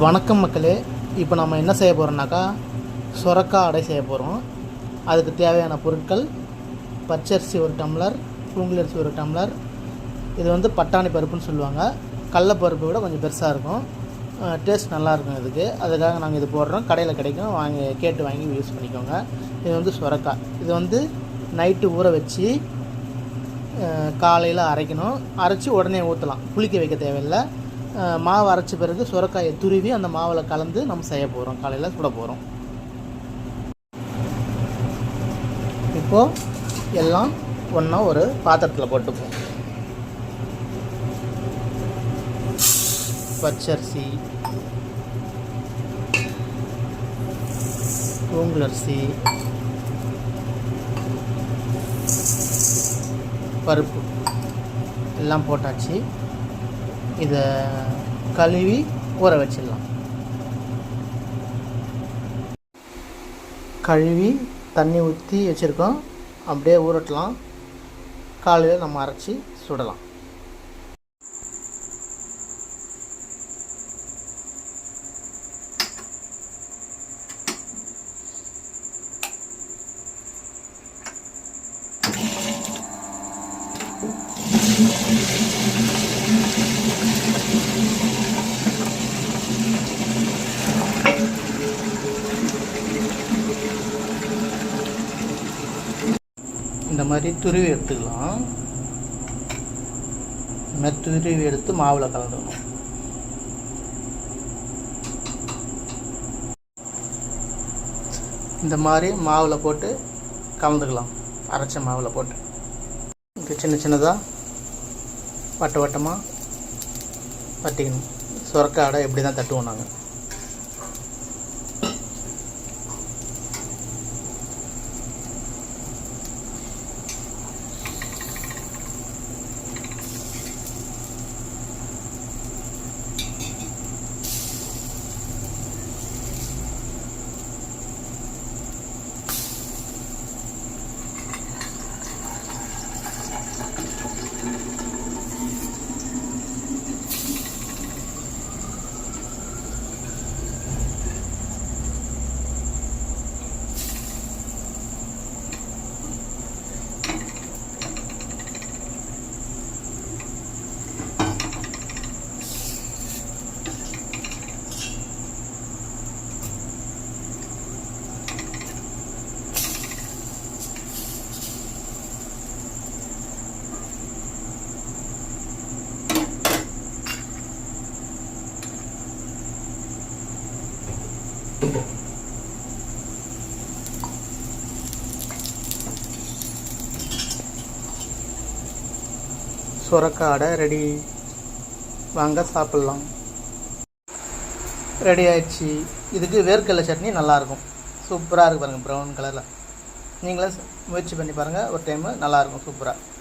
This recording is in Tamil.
வணக்கம் மக்களே. இப்போ நம்ம என்ன செய்ய போகிறோம்னாக்கா சுரக்காய் அடை செய்ய போகிறோம். அதுக்கு தேவையான பொருட்கள் பச்சரிசி 1 டம்ளர், புழுங்கலரிசி 1 டம்ளர். இது வந்து பட்டாணி பருப்புன்னு சொல்லுவாங்க. கடலப்பருப்பை விட கொஞ்சம் பெருசாக இருக்கும், டேஸ்ட் நல்லாயிருக்கும் இதுக்கு. அதுக்காக நாங்கள் இது போடுறோம். கடையில் கிடைக்கும், கேட்டு வாங்கி யூஸ் பண்ணிக்கோங்க. இது வந்து சுரக்காய். இது வந்து நைட்டு ஊற வச்சு காலையில் அரைக்கணும். அரைச்சி உடனே ஊற்றலாம், புளிக்க வைக்க தேவையில்லை. மாவு அரைச்ச பிறகு சுரக்காயை துருவி அந்த மாவில் கலந்து நம்ம செய்ய போகிறோம், காலையில் சுட போகிறோம். இப்போது எல்லாம் ஒன்றா ஒரு பாத்திரத்தில் போட்டுப்போம். பச்சரிசி, புழுங்கலரிசி, பருப்பு எல்லாம் போட்டாச்சு. இதை கழுவி ஊற வச்சிடலாம். கழுவி தண்ணி ஊற்றி வச்சுருக்கோம், அப்படியே ஊறட்டலாம். காலையில் நம்ம அரைச்சி சுடலாம். இந்த மாதிரி துருவி எடுத்துக்கலாம். இந்த மாதிரி துருவி எடுத்து மாவில் கலந்துக்கணும். இந்த மாதிரி மாவில் போட்டு கலந்துக்கலாம். அரைச்ச மாவில் போட்டு இது சின்ன சின்னதாக வட்ட வட்டமாக தட்டிக்கணும். சுரக்காய் அடை எப்படி தான் தட்டுவோம் நாங்கள். சுரக்காய் அடை ரெடி. வாங்க சாப்பிட்லாம். ரெடி ஆயிடுச்சு. இதுக்கு வேர்க்கடலை சட்னி நல்லாயிருக்கும், சூப்பராக இருக்குது பாருங்கள், ப்ரௌன் கலரில். நீங்களே முயற்சி பண்ணி பாருங்கள் ஒரு டைமு, நல்லாயிருக்கும் சூப்பராக.